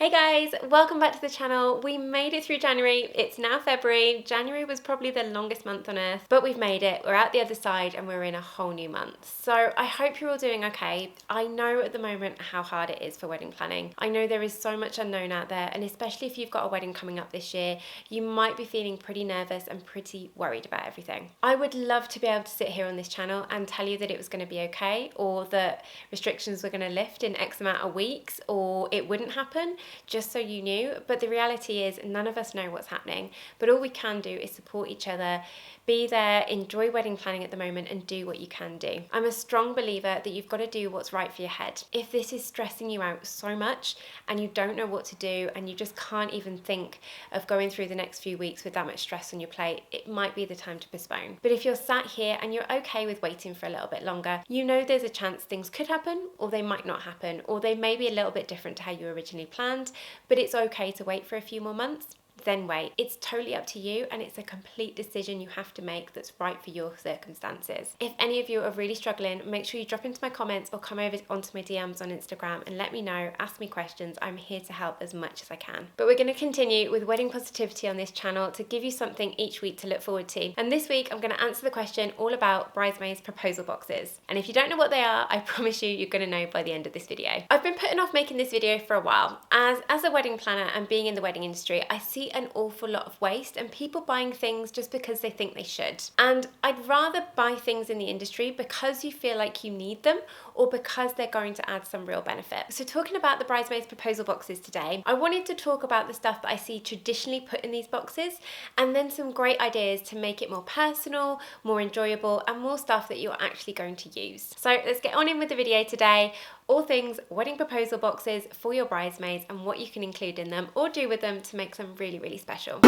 Hey guys, welcome back to the channel. We made it through January. It's now February. January was probably the longest month on earth, but we've made it. We're out the other side and we're in a whole new month. So I hope you're all doing okay. I know at the moment how hard it is for wedding planning. I know there is so much unknown out there, and especially if you've got a wedding coming up this year, you might be feeling pretty nervous and pretty worried about everything. I would love to be able to sit here on this channel and tell you that it was going to be okay, or that restrictions were going to lift in X amount of weeks, or it wouldn't happen, just so you knew. But the reality is none of us know what's happening, but all we can do is support each other, be there, enjoy wedding planning at the moment, and do what you can do. I'm a strong believer that you've got to do what's right for your head. If this is stressing you out so much and you don't know what to do and you just can't even think of going through the next few weeks with that much stress on your plate, it might be the time to postpone. But if you're sat here and you're okay with waiting for a little bit longer, you know there's a chance things could happen, or they might not happen, or they may be a little bit different to how you originally planned, but it's okay to wait for a few more months. Then wait. It's totally up to you, and it's a complete decision you have to make that's right for your circumstances. If any of you are really struggling, make sure you drop into my comments or come over onto my DMs on Instagram and let me know, ask me questions. I'm here to help as much as I can. But we're going to continue with wedding positivity on this channel to give you something each week to look forward to. And this week I'm going to answer the question all about bridesmaids proposal boxes. And if you don't know what they are, I promise you're going to know by the end of this video. I've been putting off making this video for a while. As a wedding planner and being in the wedding industry, I see an awful lot of waste and people buying things just because they think they should. And I'd rather buy things in the industry because you feel like you need them, or because they're going to add some real benefit. So talking about the bridesmaids proposal boxes today, I wanted to talk about the stuff that I see traditionally put in these boxes, and then some great ideas to make it more personal, more enjoyable, and more stuff that you're actually going to use. So let's get on in with the video today. All things wedding proposal boxes for your bridesmaids and what you can include in them or do with them to make them really, really special.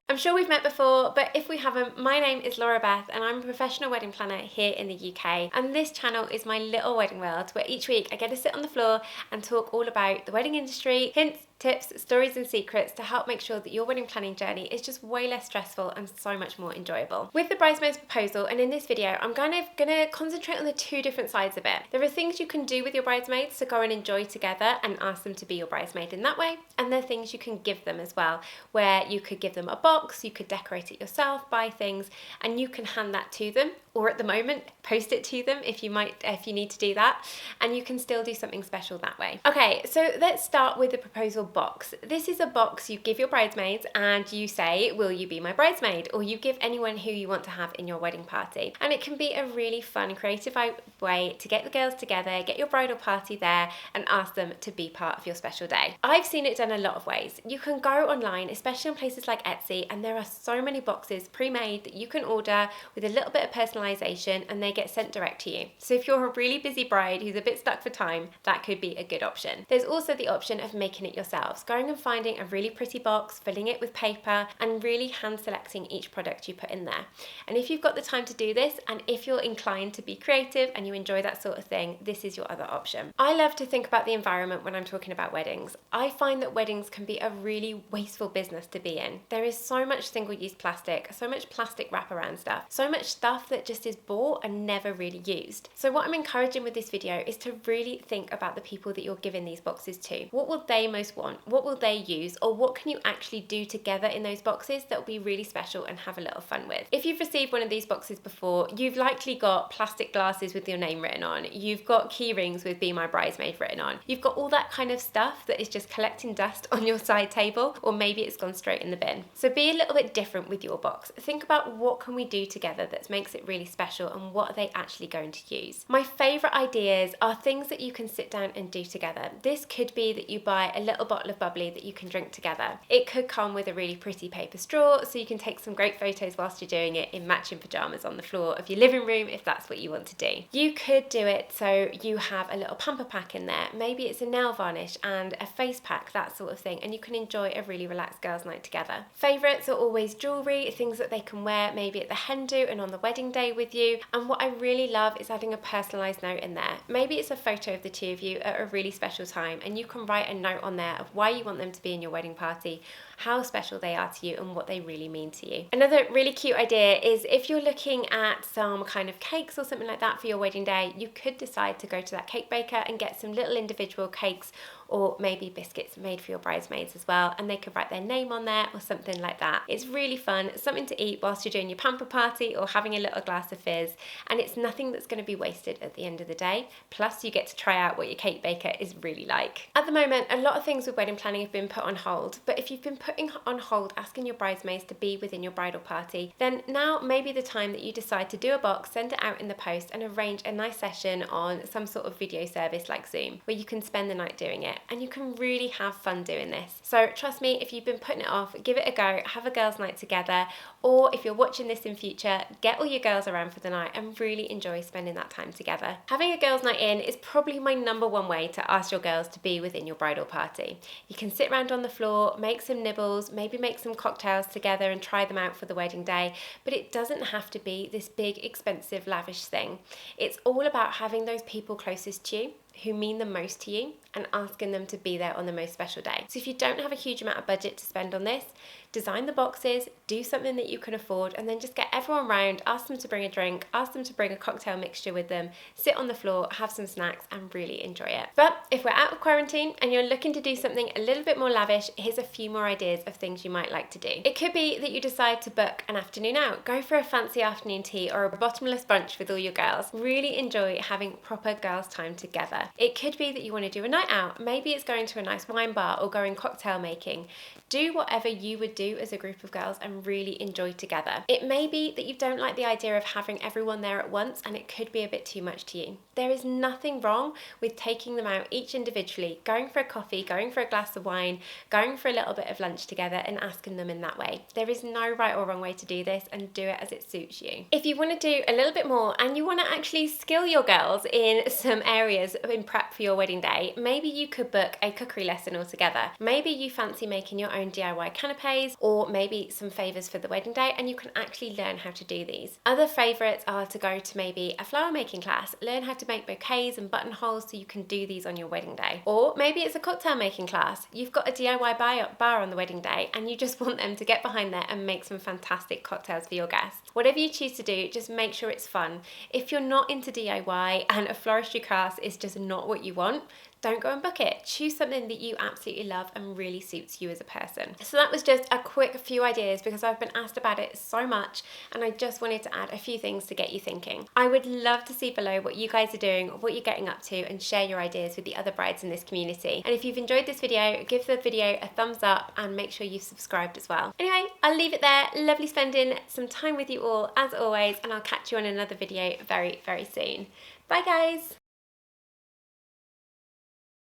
I'm sure we've met before, but if we haven't, my name is Beth and I'm a professional wedding planner here in the UK, and this channel is my little wedding world where each week I get to sit on the floor and talk all about the wedding industry, hints, tips, stories and secrets to help make sure that your wedding planning journey is just way less stressful and so much more enjoyable. With the bridesmaids proposal, and in this video, I'm gonna concentrate on the two different sides of it. There are things you can do with your bridesmaids to go and enjoy together and ask them to be your bridesmaid in that way, and there are things you can give them as well, where you could give them a box, you could decorate it yourself, buy things, and you can hand that to them, or at the moment, post it to them if you need to do that, and you can still do something special that way. Okay, so let's start with the proposal box. This is a box you give your bridesmaids and you say, will you be my bridesmaid? Or you give anyone who you want to have in your wedding party. And it can be a really fun, creative way to get the girls together, get your bridal party there, and ask them to be part of your special day. I've seen it done a lot of ways. You can go online, especially on places like Etsy, and there are so many boxes pre-made that you can order with a little bit of personalization, and they get sent direct to you. So if you're a really busy bride who's a bit stuck for time, that could be a good option. There's also the option of making it yourselves, going and finding a really pretty box, filling it with paper, and really hand selecting each product you put in there. And if you've got the time to do this, and if you're inclined to be creative and you enjoy that sort of thing, this is your other option. I love to think about the environment when I'm talking about weddings. I find that weddings can be a really wasteful business to be in. There is so much single-use plastic, so much plastic wraparound stuff, so much stuff that just is bought and never really used. So what I'm encouraging with this video is to really think about the people that you're giving these boxes to. What will they most want? What will they use? Or what can you actually do together in those boxes that will be really special and have a little fun with? If you've received one of these boxes before, you've likely got plastic glasses with your name written on. You've got key rings with Be My Bridesmaid written on. You've got all that kind of stuff that is just collecting dust on your side table, or maybe it's gone straight in the bin. So be a little bit different with your box. Think about what can we do together that makes it really special, and what are they actually going to use. My favorite ideas are things that you can sit down and do together. This could be that you buy a little bottle of bubbly that you can drink together. It could come with a really pretty paper straw, so you can take some great photos whilst you're doing it in matching pajamas on the floor of your living room if that's what you want to do. You could do it so you have a little pamper pack in there. Maybe it's a nail varnish and a face pack, that sort of thing, and you can enjoy a really relaxed girls' night together. Favourites are always jewellery, things that they can wear maybe at the hen do and on the wedding day with you. And what I really love is adding a personalised note in there. Maybe it's a photo of the two of you at a really special time, and you can write a note on there of why you want them to be in your wedding party, how special they are to you, and what they really mean to you. Another really cute idea is if you're looking at some kind of cakes or something like that for your wedding day, you could decide to go to that cake baker and get some little individual cakes or maybe biscuits made for your bridesmaids as well, and they could write their name on there or something like that. It's really fun, something to eat whilst you're doing your pamper party or having a little glass of fizz, and it's nothing that's going to be wasted at the end of the day. Plus you get to try out what your cake baker is really like. At the moment, a lot of things with wedding planning have been put on hold, but if you've been putting on hold asking your bridesmaids to be within your bridal party, then now may be the time that you decide to do a box, send it out in the post, and arrange a nice session on some sort of video service like Zoom, where you can spend the night doing it, and you can really have fun doing this. So trust me, if you've been putting it off, give it a go, have a girls' night together, or if you're watching this in future, get all your girls around for the night and really enjoy spending that time together. Having a girls' night in is probably my #1 way to ask your girls to be within your bridal party. You can sit around on the floor, make some nibbles, maybe make some cocktails together and try them out for the wedding day, but it doesn't have to be this big, expensive, lavish thing. It's all about having those people closest to you who mean the most to you and asking them to be there on the most special day. So if you don't have a huge amount of budget to spend on this, design the boxes, do something that you can afford, and then just get everyone round, ask them to bring a drink, ask them to bring a cocktail mixture with them, sit on the floor, have some snacks, and really enjoy it. But if we're out of quarantine and you're looking to do something a little bit more lavish, here's a few more ideas of things you might like to do. It could be that you decide to book an afternoon out. Go for a fancy afternoon tea or a bottomless brunch with all your girls. Really enjoy having proper girls' time together. It could be that you want to do a night out. Maybe it's going to a nice wine bar or going cocktail making. Do whatever you would do as a group of girls and really enjoy together. It may be that you don't like the idea of having everyone there at once, and it could be a bit too much to you. There is nothing wrong with taking them out each individually, going for a coffee, going for a glass of wine, going for a little bit of lunch together, and asking them in that way. There is no right or wrong way to do this, and do it as it suits you. If you want to do a little bit more and you want to actually skill your girls in some areas in prep for your wedding day, maybe you could book a cookery lesson altogether. Maybe you fancy making your own DIY canapes, or maybe some favours for the wedding day, and you can actually learn how to do these. Other favourites are to go to maybe a flower making class, learn how to make bouquets and buttonholes so you can do these on your wedding day. Or maybe it's a cocktail making class. You've got a DIY bar on the wedding day and you just want them to get behind there and make some fantastic cocktails for your guests. Whatever you choose to do, just make sure it's fun. If you're not into DIY and a floristry class is just not what you want, don't go and book it. Choose something that you absolutely love and really suits you as a person. So that was just a quick few ideas because I've been asked about it so much, and I just wanted to add a few things to get you thinking. I would love to see below what you guys are doing, what you're getting up to, and share your ideas with the other brides in this community. And if you've enjoyed this video, give the video a thumbs up and make sure you've subscribed as well. Anyway, I'll leave it there. Lovely spending some time with you all as always, and I'll catch you on another video very, very soon. Bye guys.